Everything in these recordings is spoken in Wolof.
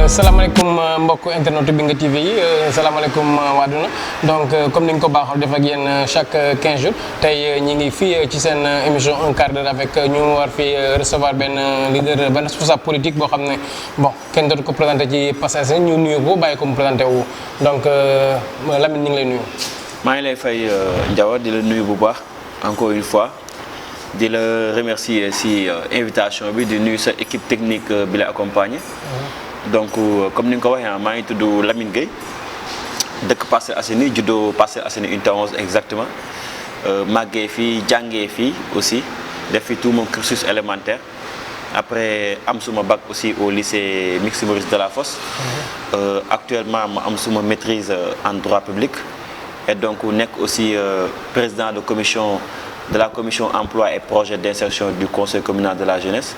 salaamaaleykum mbokk internet Bingué TV yi salaamaaleykum waa duna donc comme ni ñu ko baaxoo def ak yéen chaque 15 jours tey ñi ngi fii ci seen émission un quart d'heure avec ñu war fi recevoir benn leader benn responsable politique boo xam ne bon kenn dootu ko présenté ci passage ñu nuyu ko bàyyi ko mu présenté wu donc Lamine ñu ngi lay nuyu. maa ngi lay fay Ndiawa di la nuyu bu baax encore une fois di la remercier si invitation bi di nuyu sa équipe technique bi la accompagner. Donc comme ni nga ko waxee maa ngi tudd Lamine Gueye dëkk Parcelles Assainies juddoo Parcelles Assainies unité 11 exactement màggee fii jàngee fii aussi def fi tout mon cursus élémentaire après am suma bac aussi au lycée Mixte Maurice Delafosse. Actuellement ma am suma maîtrise en droit public et donc nekk aussi président de la commission emploi et projet d'insertion du conseil communal de la jeunesse.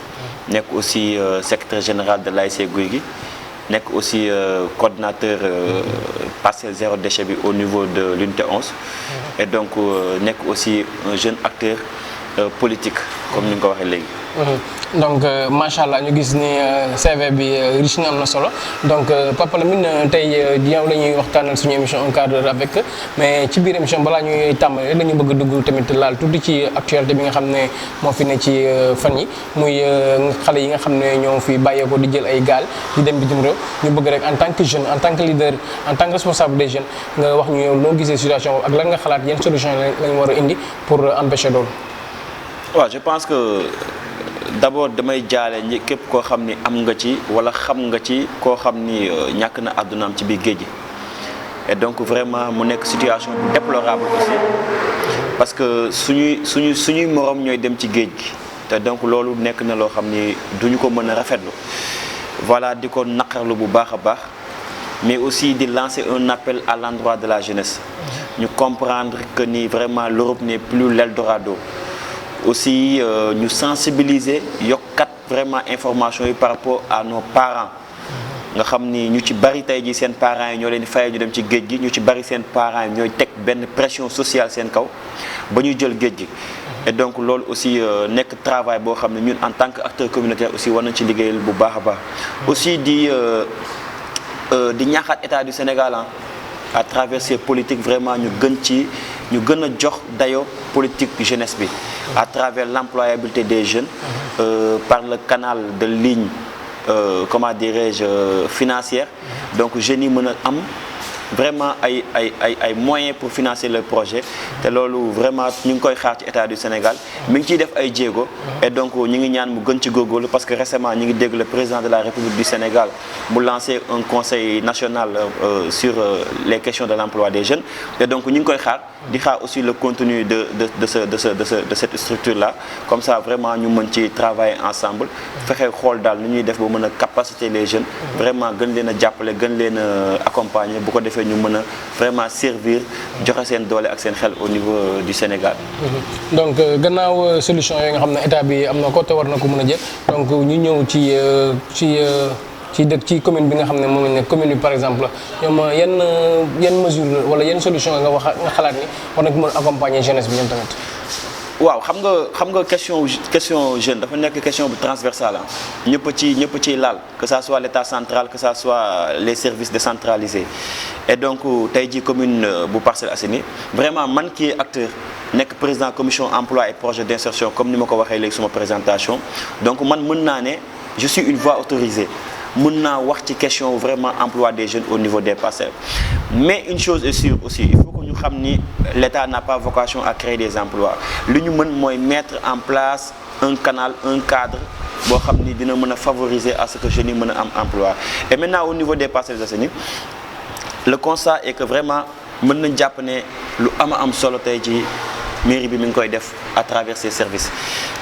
nekk aussi secrétaire général de l'ASC Gouy Gui nekk aussi coordinateur Parcelles Zéro Déchet bi au niveau de l'unité 11 et donc nekk aussi un jeune acteur politique comme ni nga ko waxee léegi. donc macha allah ñu gis ni CV bi riche na am na solo donc Papa Lamine tey yow la ñuy waxtaanal suñu émission un quart d'heure avec mais ci biir émission balaa ñuy tàmbali dañu bëgg dugg tamit laal tuuti ci actualité bi nga xam ne moo fi ne ci fan yi muy xale yi nga xam ne ñoo fi bàyyeekoo di jël ay gaal di dem bitim réew ñu bëgg rek en tant que jeune en tant que leader en tant que responsable des jeunes nga wax ñu yow loo gisee situation ak lan nga xalaat yenn solution lañ war a indi pour empêcher loolu. waaw je pense que d'abord damay jaale ñi képp koo xam ni am nga ci wala xam nga ci koo xam ni ñàkk na àddunaam ci biir géej gi et donc vraiment mu nekk situation déplorable aussi parce que suñuy morom ñooy dem ci géej gi te donc loolu nekk na loo xam ni duñu ko mën a rafetlu voilà di ko naqarlu bu baax a baax mais aussi di lancer un appel à l'endroit de la jeunesse ñu comprendre que ni vraiment l'Europe n'est plus l'Eldorado aussi ñu sensibiliser yokkat vraiment information yi par rapport à nos parents nga xam ni ñu ci bari tey ji seen parents yi ñoo leen di fayal ñu dem ci géej gi ñu ci bari seen parents yi ñooy teg benn pression sociale seen kaw ba ñu jël géej gi et donc loolu aussi nekk travail boo xam ne ñun en tant que acteur communautaire aussi war nañ ci liggéeyal bu baax a baax aussi di ñaaxaat état du Sénégal à travers ces politiques vraiment ñu gën a jox dayo politique jeunesse bi à travers l'employabilité des jeunes par le canal de ligne comment dirais-je financière donc jeunes yi mën a am vraiment ay moyens pour financer le projet te loolu vraiment ñu ngi koy xaar ci état du Sénégal mi ngi ciy def ay jéego et donc ñu ngi ñaan mu gën ci góorgóorlu parce que récemment ñu ngi dégg le président de la République du Sénégal mu lancer un conseil national sur les questions de l'emploi des jeunes et donc ñu ngi koy xaar di xaar aussi le contenu de cette structure là comme ça vraiment ñu mën ci travailler ensemble fexe xool daal nu ñuy def ba mën a capaciter les jeunes vraiment gën leen a jàppale gën leen a accompagner bu ko defee ñu mën a vraiment servir joxe seen doole ak seen xel au niveau du Sénégal. donc gannaaw solution yooyu nga xam ne état bi am na ko te war na ko mën a jël donc ñu ñëw ci commune bi nga xam ne moom lañ ne commune bi par exemple ñoom yan mesure wala yan solution nga xalaat ni war na ko mën a accompagner jeunesse bi ñoom tamit. waaw xam nga question jeune dafa nekk question bu transversale ñëpp ciy laal que ça soit l'État central que ça soit les services décentralisés et donc tey jii commune bu Parcelles Assainies vraiment man qui est acteur nekk président commission emploi et projet d'insertion comme ni ma ko waxee léegi suma présentation donc man mën naa ne je suis une voix autorisée mën naa wax ci question vraiment emploi des jeunes au niveau des parcelles mais une chose est sûre aussi il faut que ñu xam ni l'État n'a pas vocation à créer des emplois li ñu mën mooy mettre en place un canal un cadre boo xam ni dina mën a favoriser à ce que jeunes yi mën a am emploi et maintenant au niveau des Parcelles Assainies le constat est que vraiment mën nañ jàpp ne lu am solo tey ci mairie bi mi ngi koy def à travers ses services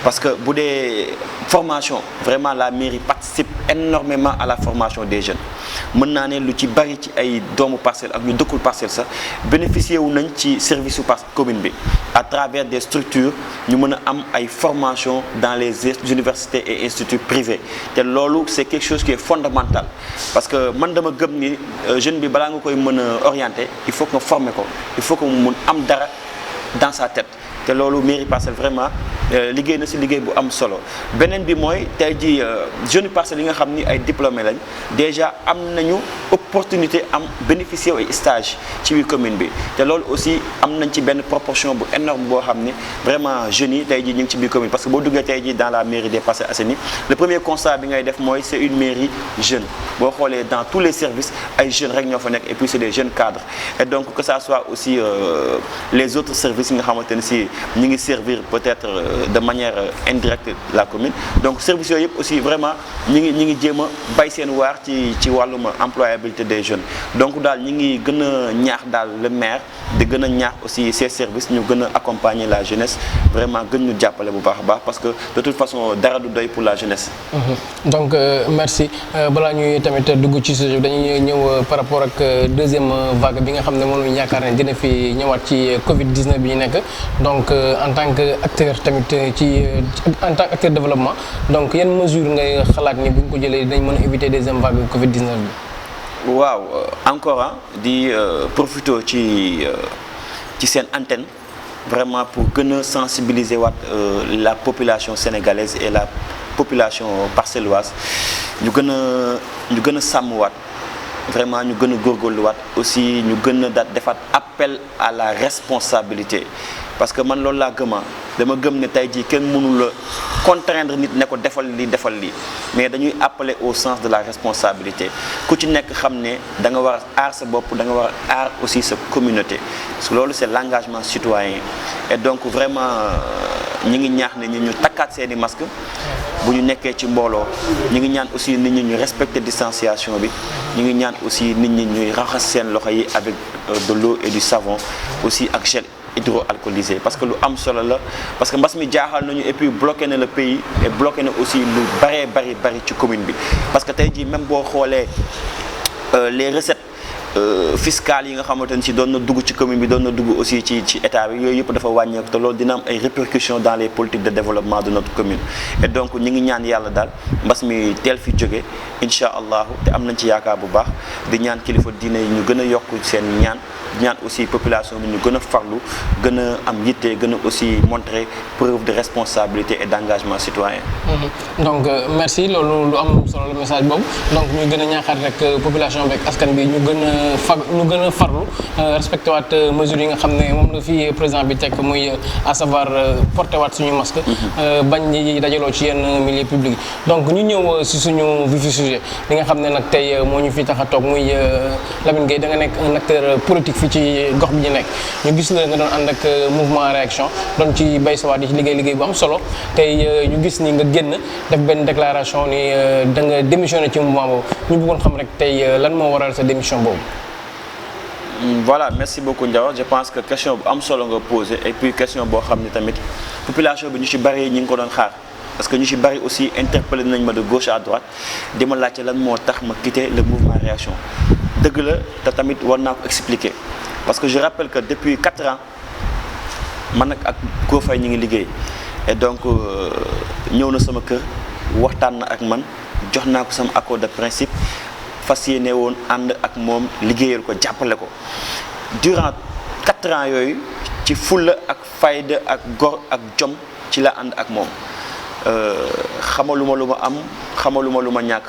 parce que bu dee formation vraiment la mairie participe énormément à la formation des jeunes mën naa ne lu ci bari ci ay doomu Parcelles ak ñu dëkkul Parcelles sax bénéficier wu nañ ci service su commune bi à travers des structures ñu mën a am ay formation dans les universités et instituts privés te loolu c'est quelque chose qui est fondamental parce que man dama gëm ni jeune bi balaa nga koy mën a orienter il faut que nga former ko il faut que mu mun am dara dans sa tête te loolu mairie Parcelles vraiment liggéey na si liggéey bu am solo beneen bi mooy tey jii jeunes Parcelles yi nga xam ni ay diplômés lañ déjà am nañu opportunité am bénéficier ay stage ci biir commune bi te loolu aussi am nañ ci benn proportion bu énorme boo xam ni vraiment jeunes yi tey jii ñu ngi ci biir commune parce que boo duggee tey jii dans la mairie des Parcelles Assainies le premier constat bi ngay def mooy c'est une mairie jeune boo xoolee dans tous les services ay jeunes rek ñoo fa nekk et puis c'est des jeunes cadres et donc que ça soit aussi les autres services yi nga xamante ne si ñu ngi servir peut-être de manière indirecte la commune donc services yooyu yëpp aussi vraiment ñi ngi jéem a bay seen waar ci wàllum employabilité des jeunes donc daal ñi ngi gën a ñaax daal le maire di gën a ñaax aussi ces services ñu gën a accompagner la jeunesse vraiment gën ñu jàppale bu baax a baax parce que de toute façon dara du doy pour la jeunesse. donc merci balaa ñuy tamit dugg ci sujet dañuy ñëw par rapport ak deuxième vague bi nga xam ne moom la ñu yaakaar ne dina fi ñëwaat ci Covid 19 bi ñu nekk donc en tant que acteur tamit en tant que acteur développement donc yan mesure ngay xalaat ni bu ñu ko jëlee dañ mën a éviter deuxième vague Covid 19 bi. waaw encore di profité ci seen antenne vraiment pour gën a sensibiliser waat la population sénégalaise et la population parcelloise ñu gën a sàmm waat vraiment ñu gën a góorgóorluwaat aussi ñu gën a defaat appel à la responsabilité parce que man loolu laa gëma dama gëm ne tey jii kenn mënu la contraindre nit ne ko defal lii mais dañuy appeler au sens de la responsabilité ku ci nekk xam ne da nga war a aar sa bopp da nga war a aar aussi sa communauté parce que loolu c'est l'engagement citoyen et donc vraiment ñi ngi ñaax ne ñu takkaat seeni masque bu ñu nekkee ci mbooloo ñi ngi ñaan aussi nit ñi ñu respecter distanciation bi ñi ngi ñaan aussi nit ñi ñuy raxas seen loxo yi avec de l'eau et du savon aussi ak gel hydroalcoolisé parce que lu am solo la parce que mbas mi jaaxal nañu et puis bloqué na le pays et bloqué na aussi lu bari ci commune bi parce que tey jii même boo xoolee les recettes fiscales yi nga xamante ne si doon na dugg ci commune bi doon na dugg aussi ci état bi yooyu yëpp dafa wàññeeku te loolu dina am ay répercussions dans les politiques de développement de notre commune et donc ñi ngi ñaan yàlla daal mbas mi teel fi jóge incha allahu te am nañ ci yaakaar bu baax di ñaan kilifa diine yi ñu gën a yokk seen ñaan aussi population bi ñu gën a farlu gën a am yitte gën a aussi montrer preuve de responsabilité et d'engagement citoyen. donc merci loolu lu am solo le message boobu donc ñu gën a ñaaxaat rek population beeg askan bi ñu gën a farlu respecté waat mesures yi nga xam ne moom la fi président bi teg muy à savoir porté waat suñu masque. bañ ñi dajaloo ci yenn milieu public donc ñu ñëw si suñu vif sujet li nga xam ne nag tey moo ñu fi tax a toog muy Lamine Gueye da nga nekk un acteur politique fii ci gox bi ñu nekk ñu gis la nga doon ànd ak mouvement réaction doon ci bay sawaat yi ci liggéey bu am solo tey ñu gis ni nga génn def benn déclaration ni da nga démissionné ci mouvement boobu ñu bëggoon xam rek tey lan moo waral sa démission boobu. Voilà merci beaucoup Ndiaw je pense que question bu am solo nga posé et puis question boo xam ne tamit population bi ñu ci bari ñi ngi ko doon xaar parce que ñu ci bari aussi interpellé nañ ma de gauche à droite di ma laajte lan moo tax ma quitté le mouvement réaction dëgg la te tamit war naa ko expliquer parce que je rappelle que depuis 4 ans man ak Go Faye ñu ngi liggéey et donc ñëw na sama kër waxtaan na ak man jox naa ko sama accord de principe fas yéene woon ànd ak moom liggéeyal ko jàppale ko durant 4 ans yooyu ci fulla ak fayda ak gor ak jom ci la ànd ak moom xamaluma lu ma am xamaluma lu ma ñàkk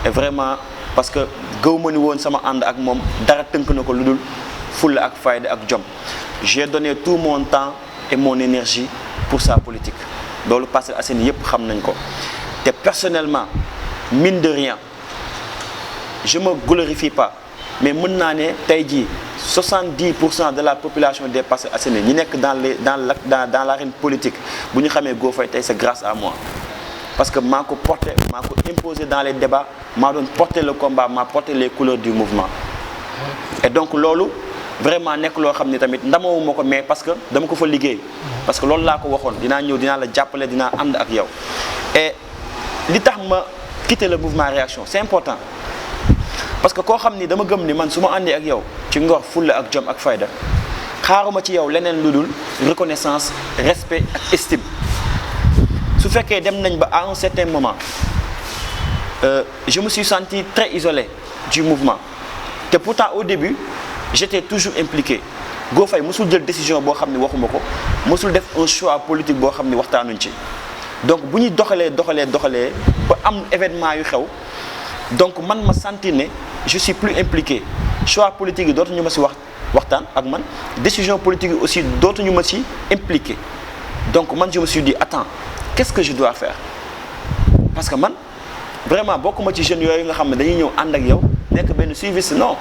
et vraiment parce que gëw ma ni woon sama ànd ak moom dara tënk na ko lu dul fulla ak fayda ak jom j'ai donné tout mon temps et mon énergie pour sa politique loolu Parcelles Assainies yëpp xam nañ ko te personnellement mine de rien je me glorifie pas mais mën naa ne tey jii 70% de la population des Parcelles Assainies ñi nekk dans l'arène politique bu ñu xamee Go Faye tey c'est grâce à moi parce que maa ko porté maa ko imposé dans les débats maa doon porté le combat maa porté les couleurs du mouvement et donc loolu vraiment nekk loo xam ne tamit ndamawuma ko mais parce que dama ko fa liggéey parce que loolu laa ko waxoon dinaa ñëw dinaa la jàppale dinaa ànd ak yow et li tax ma quitter le mouvement réaction c'est important parce que koo xam ni dama gëm ni man su ma àndee ak yow ci ngor fulla ak jom ak fayda xaaruma ci yow leneen lu dul reconnaissance respect ak estime su fekkee dem nañ ba à un certain moment je me suis senti très isolé du mouvement te pourtant au début j'étais toujours impliqué Go Faye musul jël décision boo xam ne waxuma ko mosul def un choix politique boo xam ne waxtaanuñ ci donc bu ñuy doxalee ba am événement yu xew donc man ma sentir ne je suis plus impliqué choix politique yi dootuñu ma si waxtaan ak man décision politique yi aussi dootuñu ma si impliqué donc man je me suis dit attends qu'est-ce que je dois faire parce que man vraiment bokkuma ci jeunes yooyu nga xam ne dañuy ñëw ànd ak yow nekk benn suiviste non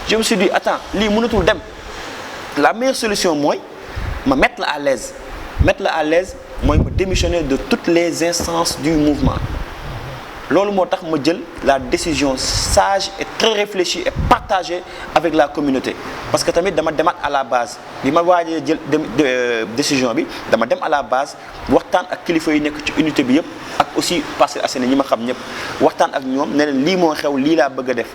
je me suis dit attends lii mënatul dem la meilleure solution mooy ma mettre la à l'aise mooy ma démissionner de toutes les instances du mouvement loolu moo tax ma jël la décision sage et très réfléchie et partagée avec la communauté parce que tamit dama demaat à la base bi ma waajee jël décision bi dama dem à la base waxtaan ak kilifa yi nekk ci unité bi yëpp ak aussi Parcelles Assainies ñi ma xam ñëpp waxtaan ak ñoom ne leen lii moo xew lii laa bëgg a def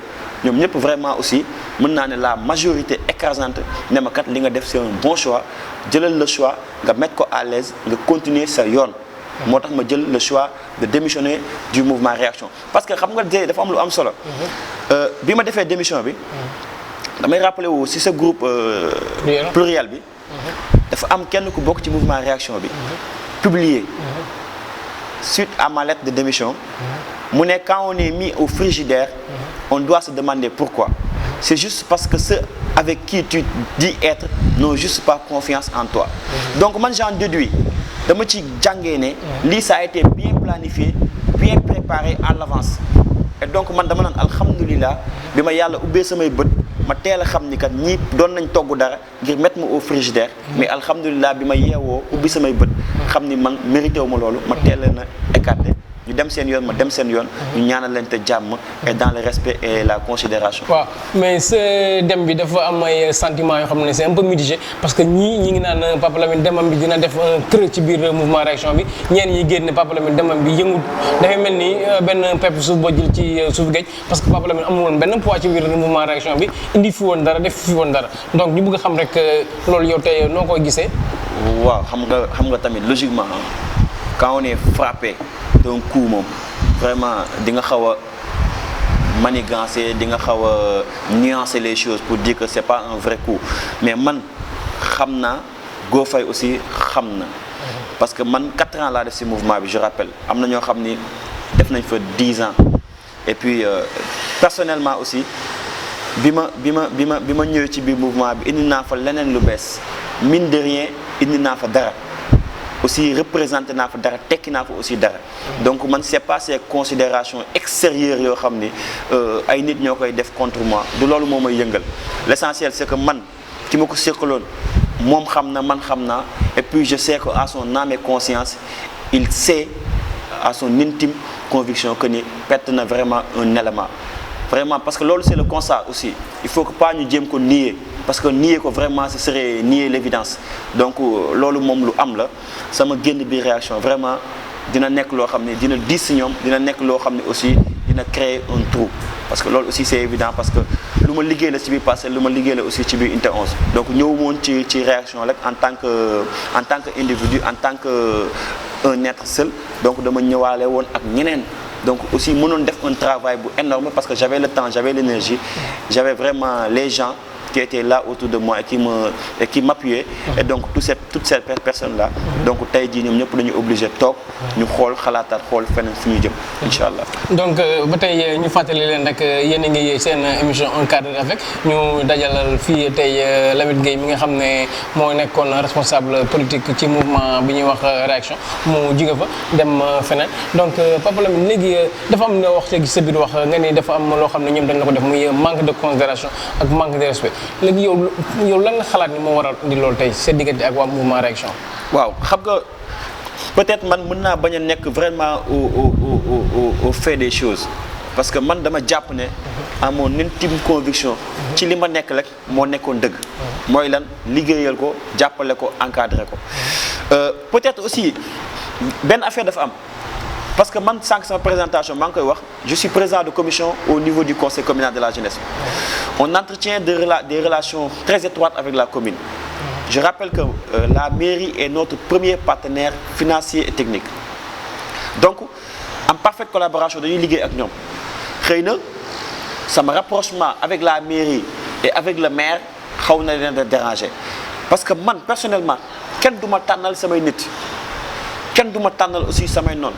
ñoom ñëpp vraiment aussi mën naa ne la majorité écrasante ne ma kat li nga def c'est un bon choix jëlal le choix nga mettre ko à l'aise nga continuer sa yoon moo tax ma jël le choix de démissionner du mouvement réaction parce que xam nga dafa am lu am solo bi ma defee démission bi damay rappeler wu si sa groupe pluriel bi dafa am kenn ku bokk ci mouvement réaction bi publié suite à ma lettre de démission mu ne quand on est mis au frigidaire on doit se demander pourquoi c'est juste parce que ceux avec qui tu dis être n'ont juste pas confiance en toi donc man j'en déduis dama ci jàngee ne lii ça a été bien planifié bien préparé à l'avance et donc man dama naan alhamdulilah bi ma yàlla ubbee samay bët ma teel a xam ni kat ñii doon nañ togg dara ngir mettre ma au frigidaire mais alhamdulilah bi ma yeewoo ubbi samay bët xam ni man mérité wu ma loolu ma teel na écarté ñu dem seen yoon ma dem seen yoon ñu ñaanal leen te jàmm et dans le respect et la considération waaw mais sa dem bi dafa am ay sentiments yoo xam ne c'est un peu mitigé parce que ñi ngi naan Papa Lamine demam bi dina def un creux ci biir mouvement réaction bi ñeen ñi génn Papa Lamine demam bi yëngut dafay mel ni benn pepp suuf boo jël ci suuf géej parce que Papa Lamine amul woon benn poids ci biir mouvement réaction bi indi fi woon dara def fi woon dara donc ñu bëgg a xam rek loolu yow tey noo koy gisee. waaw xam nga tamit logiquement quand on est frappé d'un coup moom vraiment di nga xaw a manigancer di nga xaw a nuancer les choses pour dire que c'est pas un vrai coup mais man xam naa Go Faye aussi xam na parce que man 4 ans laa def ci mouvement bi je rappelle am na ñoo xam ni def nañ fa 10 ans et puis personnellement aussi bi ma ñëwee ci biir mouvement bi indi naa fa leneen lu bees mine de rien indi naa fa dara aussi représenté naa fa dara tekki naa fa aussi dara donc man c'est pas ces considérations extérieures yoo xam ni ay nit ñoo koy def contre moi du loolu moo may yëngal l'essentiel c'est que man ki ma ko seqaloon moom xam na man xam naa et puis je sais que à son âme et conscience il sait à son intime conviction que ni perte na vraiment un élément vraiment parce que loolu c'est le constat aussi il faut que pas ñu jéem ko nier parce que nier ko vraiment ce serait nier l'évidence donc loolu moom lu am la sama génn bi réaction vraiment dina nekk loo xam ne dina diis ci ñoom dina nekk loo xam ne aussi dina créer un trou parce que loolu aussi c'est évident parce que lu ma liggéey la ci biir Parcelles lu ma liggéey la aussi ci biir Unité 11 donc ñëw moon ci réaction rek en tant que individu en tant que un être seul donc dama ñëwaale woon ak ñeneen donc aussi mënoon def un travail bu énorme parce que j'avais le temps j'avais l'énergie j'avais vraiment les gens qui étaient là autour de moi et qui m'appuyaient et donc toutes ces personnes là donc tey jii ñoom ñëpp dañu obligé toog ñu xool xalaataat xool feneen fu ñuy jëm incha allah. donc ba tey ñu fàttali leen rek yéen a ngi seen émission Un Cadre avec ñu dajalal fii tey Lamine Gueye mi nga xam ne moo nekkoon responsable politique ci mouvement bi ñuy wax réaction mu jóge fa dem feneen donc Papa Lamine léegi dafa am nga wax léegi sa biir wax nga ni dafa am loo xam ne ñoom dañ la ko def muy manque de considération ak manque de respect léegi yow lan nga xalaat ni moo waral indi loolu tey sa diggante ak waa mouvement réaction. waaw xam nga peut-être man mën naa bañ a nekk vraiment au fait des choses parce que man dama jàpp ne à mon intime conviction ci li ma nekk rek moo nekkoon dëgg mooy lan liggéeyal ko jàppale ko encadrer ko peut-être aussi benn affaire dafa am parce que man sànq sama présentation maa ngi koy wax je suis président de commission au niveau du conseil communal de la jeunesse on entretient des relations très étroites avec la commune. Je rappelle que la mairie est notre premier partenaire financier et technique donc en parfaite collaboration dañuy liggéey ak ñoom xëy na sama rapprochement avec la mairie et avec le maire xaw na leen a déranger parce que man personnellement kenn du ma tànnal samay nit kenn du ma tànnal aussi samay noonu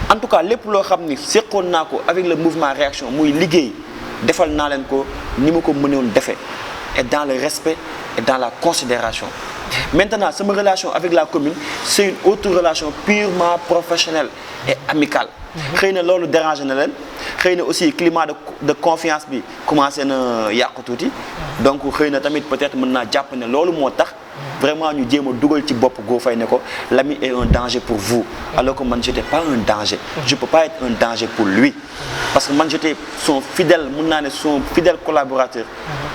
en tout cas lépp loo xam ni seqoon naa ko avec le mouvement réaction muy liggéey defal naa leen ko ni ma ko mënoon defee et dans le respect et dans la considération maintenant sama relation avec la commune c'est une autre relation purement professionnelle et amicale xëy na loolu dérangé na leen xëy na aussi climat de confiance bi commencé na yàqu tuuti donc xëy na tamit peut-être mën naa jàpp ne loolu moo tax vraiment ñu jéem a dugal ci bopp Go Faye ne ko l'ami est un danger pour vous alors que man j'étais pas un danger je peux pas être un danger pour lui parce que man j'étais son fidèle mën naa ne son fidèle collaborateur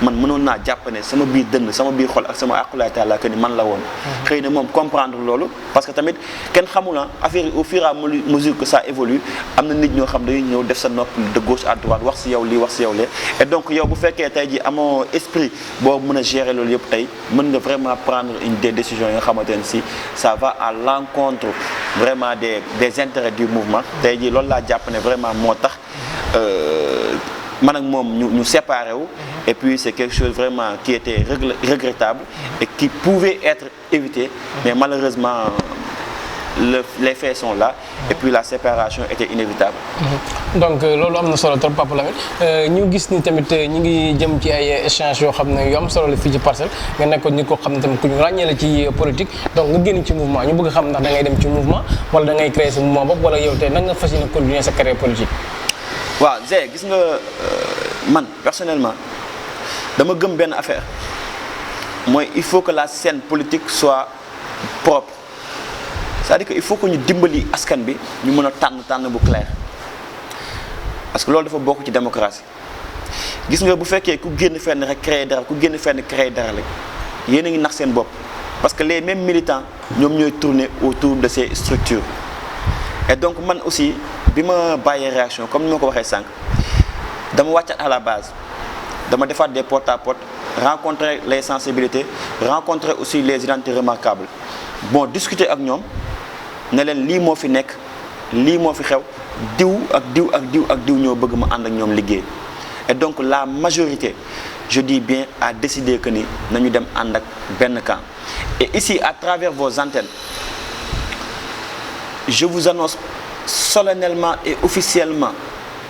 man mënoon naa jàpp ne sama biir dënn sama biir xol ak sama aqulaay taala que ni man la woon xëy na moom comprendre loolu parce que tamit kenn xamul affaire yi au fur et à mesure que ça évolue am na nit ñoo xam dañuy ñëw def sa nopp de gauche à droite wax si yow lii wax si yow lee et donc yow bu fekkee tey ji amoo esprit boo mën a gérer loolu yëpp tey mën nga vraiment prendre des décisions yi nga xamante ne si ça va à l'encontre vraiment des intérêts du mouvement tey ji loolu laa jàpp ne vraiment moo tax man ak moom ñu séparé wu et puis c'est quelque chose vraiment qui était regrettable et qui pouvait être évité mais malheureusement les faits sont là et puis la séparation était inévitable. donc loolu am na solo trop Papa Lamine ñu gis ni tamit ñu ngi jëm ci ay échanges yoo xam ne yu am solo la fii ci Parcelles nga nekkoon nit koo xam ne tamit ku ñu ràññee la ci politique donc nga génn ci mouvement ñu bëgg xam ndax da ngay dem ci mouvement wala da ngay créer sa mouvement bopp wala yow tey nan nga fas yéene continuer sa carrière politique. waaw Zé gis nga man personnellement dama gëm benn affaire mooy il faut que la scène politique soit propre. c'est-à-dire que il faut que ñu dimbali askan bi ñu mën a tànn bu clair parce que loolu dafa bokk ci démocratie gis nga bu fekkee ku génn fenn rek créer dara ku génn fenn créer dara rek yéen a ngi nax seen bopp parce que les mêmes militants ñoom ñooy tourner autour de ces structures et donc man aussi bi ma bàyyee réaction comme ni ma ko waxee sànq dama wàccat à la base dama defaat des porte-à-porte rencontrer les sensibilités rencontrer aussi les identités remarquables bon discuter ak ñoom ne leen lii moo fi nekk lii moo fi xew diw ak diw ak diw ak diw ñoo bëgg ma ànd ak ñoom liggéey et donc la majorité je dis bien a décidé que ni nañu dem ànd ak benn camp et ici à travers vos antennes je vous annonce solennellement et officiellement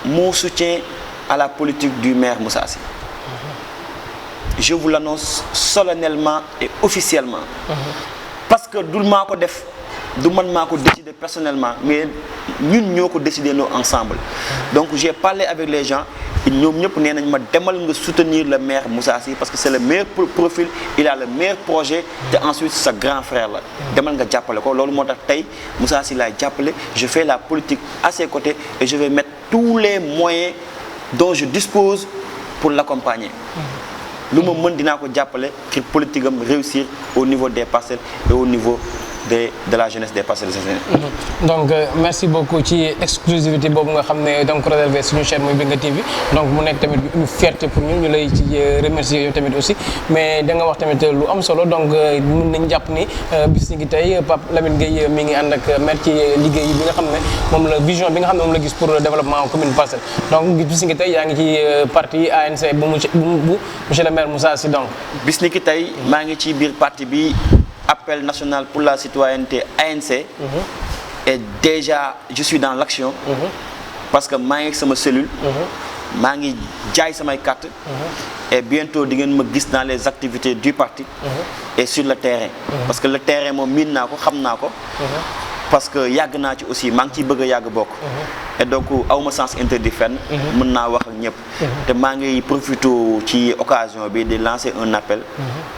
mon soutien à la politique du maire Moussa Sy. Je vous l'annonce solennellement et officiellement. Parce que du maa ko def du man maa ko décider personnellement mais ñun ñoo ko décider noo ensemble donc j'ai parlé avec les gens ñoom ñëpp nee nañ ma demal nga soutenir le maire Moussa Sy parce que c'est le meilleur profil il a le meilleur projet te ensuite sa grand frère la demal nga jàppale ko loolu moo tax tey Moussa Sy laay jàppale je fais la politique à ses côtés et je vais mettre tous les moyens dont je dispose pour l'accompagner lu ma mën dinaa ko jàppale pour politique am réussir au niveau des Parcelles et au niveau de la jeunesse des Parcelles Assainies. donc merci beaucoup ci exclusivité boobu nga xam ne donc réservé suñu chaîne mooy Benga TV donc mu nekk tamit une fierté pour ñun ñu lay ci remercier yow tamit aussi mais da nga wax tamit lu am solo donc mën nañ jàpp ni bis ni ngi tey Pape Lamine Gueye mi ngi ànd ak maire ci liggéey bi nga xam ne moom la vision bi nga xam ne moom la gis pour le développement commune Parcelles donc bis ni ngi tey yaa ngi ci parti ANC bu monsieur le maire Moussa Sy donc. bis ni ki tey maa ngi ci biir parti bi. Appel national pour la citoyenneté ANC et déjà je suis dans l'action parce que maa ngi sama cellule maa ngi jaay samay carte et bientôt di ngeen ma gis dans les activités du parti et sur le terrain parce que le terrain moom miin naa ko xam naa ko parce que yàgg naa ci aussi maa ngi ciy bëgg a yàgg bokk et donc awma sens interdit fenn mën naa wax ak ñëpp te maa ngi profité ci occasion bi di lancer un appel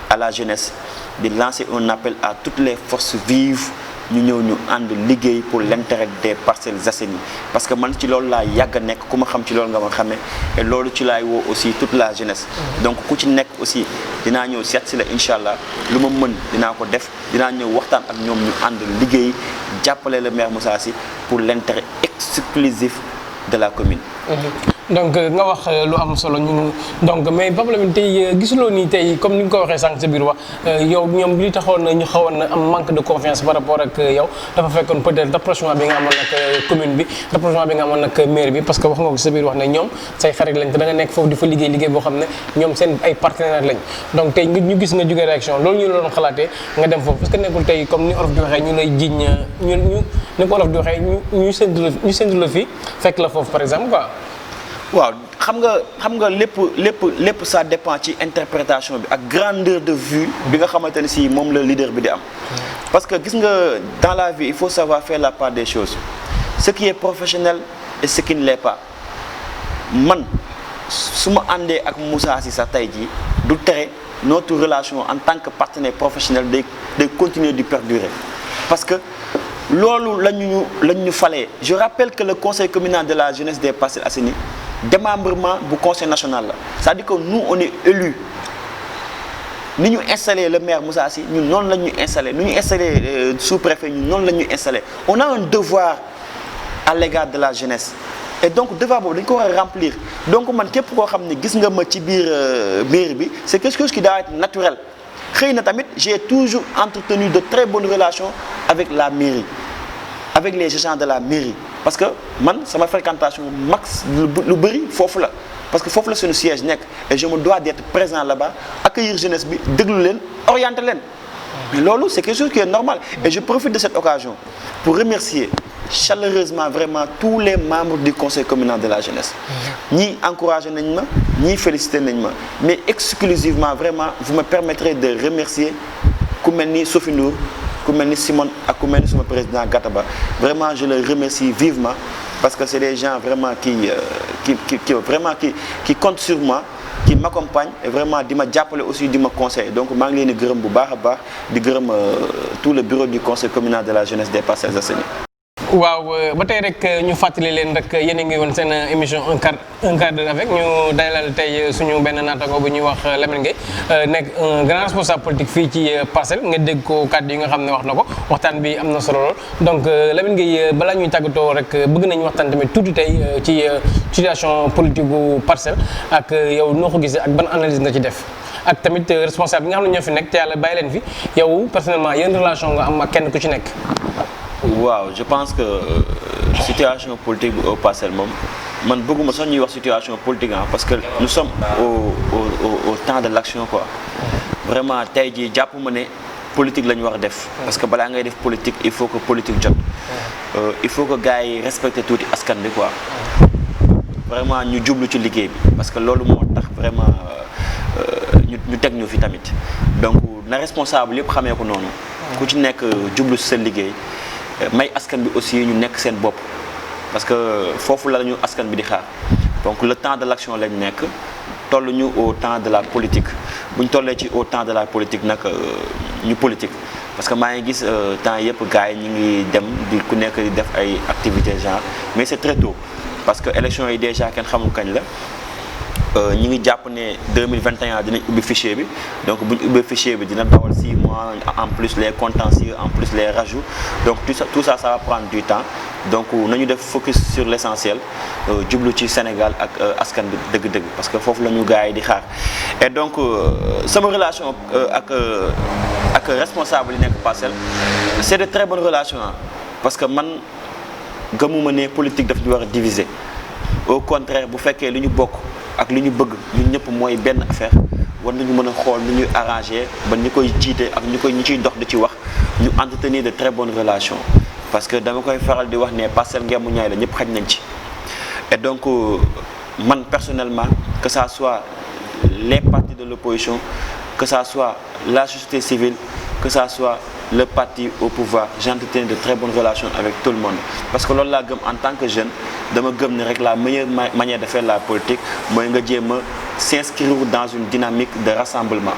à la jeunesse di lancer un appel à toutes les forces vives ñu ñëw ñu ànd liggéey pour l'intérêt des Parcelles Assainies parce que man ci loolu laa yàgg a nekk ku ma xam ci loolu nga ma xamee et loolu ci laay woo aussi toute la jeunesse donc ku ci nekk aussi dinaa ñëw seet si la incha allah lu ma mën dinaa ko def dinaa ñëw waxtaan ak ñoom ñu ànd liggéey jàppale le maire Moussa Sy pour l'intérêt exclusif de la commune. donc nga wax lu am solo ñu donc mais problème tey gisuloo nii tey comme ni nga ko waxee sànq sa biir wax yow ñoom li taxoon ñu xawoon am manque de confiance par rapport ak yow dafa fekkoon peut-être rapprochement bi nga amoon nag commune bi rapprochement bi nga amoon nag maire bi parce que wax nga ko sa biir wax ne ñoom say xarit lañ te da nga nekk foofu di fa liggéey boo xam ne ñoom seen ay partenaires lañ donc tey ñu gis nga jógee réaction loolu ñu la doon xalaatee nga dem foofu parce que nekkul tey comme ni olof di waxee ñu lay jiiñ ñu ni ko olof di waxee ñu séntu la fii fekk la foofu par exemple quoi. waaw xam nga lépp ça dépend ci interprétation bi ak grandeur de vue bi nga xamante ne si moom la leader bi di am parce que gis nga dans la vie il faut savoir faire la part des choses ce qui est professionnel et ce qui ne l'est pas man su ma àndee ak Moussa Sy sax tey jii du tere notre relation en tant que partenaire professionnel day continuer de perdurer parce que loolu lañ ñu falee. Je rappelle que le conseil communal de la jeunesse des Parcelles Assainies démembrement du conseil national là c'est-à-dire que nous on est élus ni ñu installé le maire Moussa Sy ñun noonu la ñuy installé nu ñu installé sous-préfet ñun noonu la ñuy installé on a un devoir à l'égard de la jeunesse et donc devoir boobu dañ ko war a remplir donc man képp koo xam ne gis nga ma ci biir mairie bi c'est quelque chose qui doit être naturel xëy na tamit j'ai toujours entretenu de très bonnes relations avec la mairie avec les agents de la mairie parce que man sama fréquentation max lu bëri foofu la parce que foofu la suñu siège nekk et je me dois d'être présent là-bas accueillir jeunesse bi déglu leen orienter leen mais loolu c'est quelque chose qui est normal et je profite de cette occasion pour remercier chaleureusement vraiment tous les membres du conseil communal de la jeunesse ñii encouragé nañ ma ñii félicité nañ ma mais exclusivement vraiment vous me permettrez de remercier ku mel ni Sophie Ndour ku mel ni Simone ak ku mel ni suma président Gataba vraiment je le remercie vivement parce que c'est des gens vraiment qui comptent sur moi qui m'accompagnent et vraiment di ma jàppale aussi di ma conseiller donc maa ngi leen di gërëm bu baax a baax di gërëm tout le bureau du conseil communal de la jeunesse des Parcelles Assainies. waaw ba tey rek ñu fàttali leen rek yéen a ngi woon seen émission un quart d'heure avec ñu dalal tey suñu benn naataango bu ñuy wax Lamine Gueye nekk un grand responsable politique fii ci Parcelles nga dégg ko kàddu yi nga xam ne wax na ko waxtaan bi am na solo lool donc Lamine Gueye balaa ñuy tàggatoo rek bëgg nañu waxtaan tamit tuuti tey ci situation politique bu Parcelles ak yow noo ko gisee ak ban analyse nga ci def ak tamit responsable yi nga xam ne ñoo fi nekk te yàlla bàyyi leen fi yow personnellement yéen relation nga am ak kenn ku ci nekk. waaw je pense que situation politique bu au Parcelles moom man bëgguma sax ñuy wax situation politique parce que nous sommes au temps de l'action quoi vraiment tey jii jàpp ma ne politique la ñu war a def parce que balaa ngay def politique il faut que politique jot il faut que gars yi respecter tuuti askan bi quoi vraiment ñu jublu ci liggéey bi parce que loolu moo tax vraiment ñu teg ñu fi tamit donc na responsable yëpp xamee ko noonu ku ci nekk jublu ci seen liggéey may askan bi aussi ñu nekk seen bopp parce que foofu la ñu askan bi di xaar donc le temps de l'action lañ nekk toll ñu au temps de la politique bu ñu tollee ci au temps de la politique nag ñu politique parce que maa ngi gis temps yëpp gars yi ñu ngi dem di ku nekk di def ay activités genre mais c'est très tôt parce que élection yi déjà kenn xamul kañ la ñi ngi jàpp ne 2021 dinañ ubbi fichier bi donc bu ñu ubbee fichier bi dina dawal 6 mois en plus les contentieux en plus les rajouts donc tout ça va prendre du temps donc nañu def focus sur l'essentiel jublu ci Sénégal ak askan bi dëgg-dëgg parce que foofu la ñu gars yi di xaar et donc sama relation ak responsable yi nekk Parcelles c'est de très bonnes relations parce que man gëmuma ne politique daf ñu war a diviser au contraire bu fekkee li ñu bokk ak li ñu bëgg ñun ñëpp mooy benn affaire war nañu mën a xool ni ñuy arranger ba ñi koy jiite ak ñi ciy dox di ci wax ñu entretenir de très bonnes relations parce que dama koy faral di wax ne Parcelles Ngembu Ñaay la ñëpp xaj nañ ci et donc man personnellement que ça soit les partis de l'opposition que ça soit la société civile que ça soit le parti au pouvoir j'entretiens de très bonnes relations avec tout le monde parce que loolu laa gëm en tant que jeune dama gëm ne rek la meilleure manière de faire la politique mooy nga jéem a s'inscrire dans une dynamique de rassemblement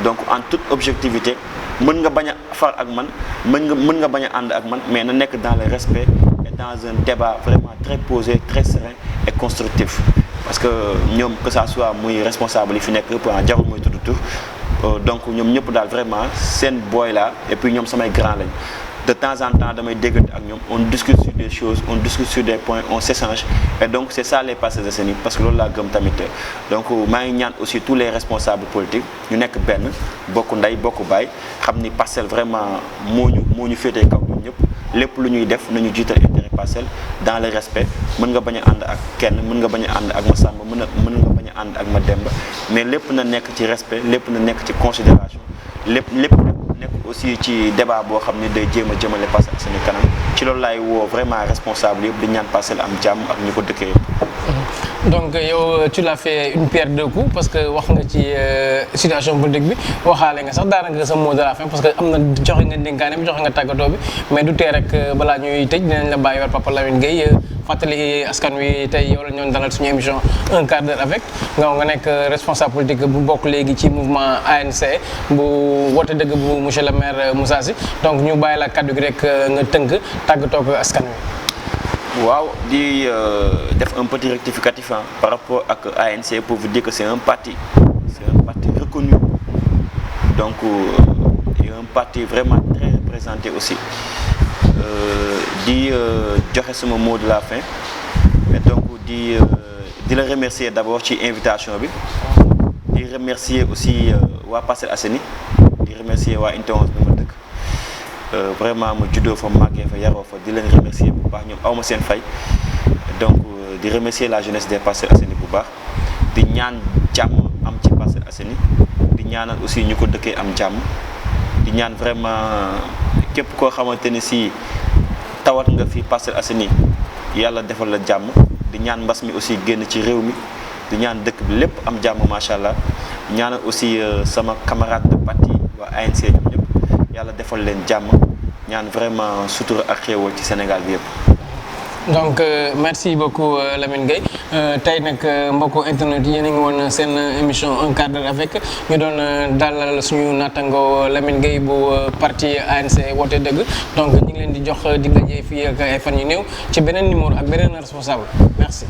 donc en toute objectivité mën nga bañ a far ak man mën nga bañ a ànd ak man mais na nekk dans le respect et dans un débat vraiment très posé très serein et constructif parce que ñoom que ça soit muy responsable yi fi nekk yëpp jarul mooy tudd tur donc ñoom ñëpp daal vraiment seen booy la et puis ñoom samay grand lañ de temps en temps damay déggante ak ñoom on discute sur des choses on discute sur des points on s'échange et donc c'est ça les Parcelles Assainies parce que loolu laa gëm tamit donc maa ngi ñaan aussi tous les responsables politiques ñu nekk benn bokk ndey bokk baay xam ni Parcelles vraiment moo ñu féetee kaw ñun ñëpp lépp lu ñuy def nañu jiital intérêt Parcelles dans le respect mën nga bañ a ànd ak kenn mën nga bañ a ànd ak ma Samba mën nga bañ a ànd ak ma Demba mais lépp na nekk ci respect lépp na nekk ci considération lépp nekk aussi ci débat boo xam ne day jéem a jëmale Parcelles Assainies kanam ci loolu laay woo vraiment responsable yëpp di ñaan Parcelles am jàmm ak ñu ko dëkkee yëpp. donc yow tu l'as fait une pierre deux coups parce que wax nga ci situation politique bi waxaale nga sax daanaka sa mot de la fin parce que am na joxe nga dénkaane bi joxe nga tàggatoo bi mais du tee rek balaa ñuy tëj dinañ la bàyyi war Papa Lamine Gueye fàttali askan wi tey yow la ñu doon dalal suñu émission un quart d'heure avec nga nekk responsable politique bu bokk léegi ci mouvement ANC bu woote dëgg bu monsieur le maire Moussa Sy donc ñu bàyyi la kaddu gi rek nga tënk tàggatoo ko askan wi. waaw di def un petit rectificatif par rapport ak ANC pour vous dire que c'est un parti reconnu donc et un parti vraiment très représenté aussi di joxe sama mot de la fin mais donc di la remercier d'abord ci invitation bi di remercier aussi waa Parcelles Assainies di remercier waa Unité 11 bi ma dëkk vraiment ma juddoo fa màggee fa yaroo fa di leen remercier bu baax ñoom awma seen fay donc di remercier la jeunesse des Parcelles Assainies bu baax di ñaan jàmm am ci Parcelles Assainies di ñaanal aussi ñu ko dëkkee am jàmm di ñaan vraiment képp koo xamante ni si tawat nga fi Parcelles Assainies yàlla defal la jàmm di ñaan mbas mi aussi génn ci réew mi di ñaan dëkk bi lépp am jàmm macha allah ñaanal aussi sama camarade de parti waa ANC ñoom ñëpp yàlla defal leen jàmm ñaan vraiment sutura ak xéewal ci Sénégal bi yëpp. donc merci beaucoup Lamine Gueye tey nag mbokku internet yi yéen a ngi woon seen émission un quart d'heure avec ñu doon dalal suñu nattango Lamine Gueye bu parti ANC woote dëgg donc ñu ngi leen di jox dig daje fii ak ay fan yu néew ci beneen numéro ak beneen responsable merci.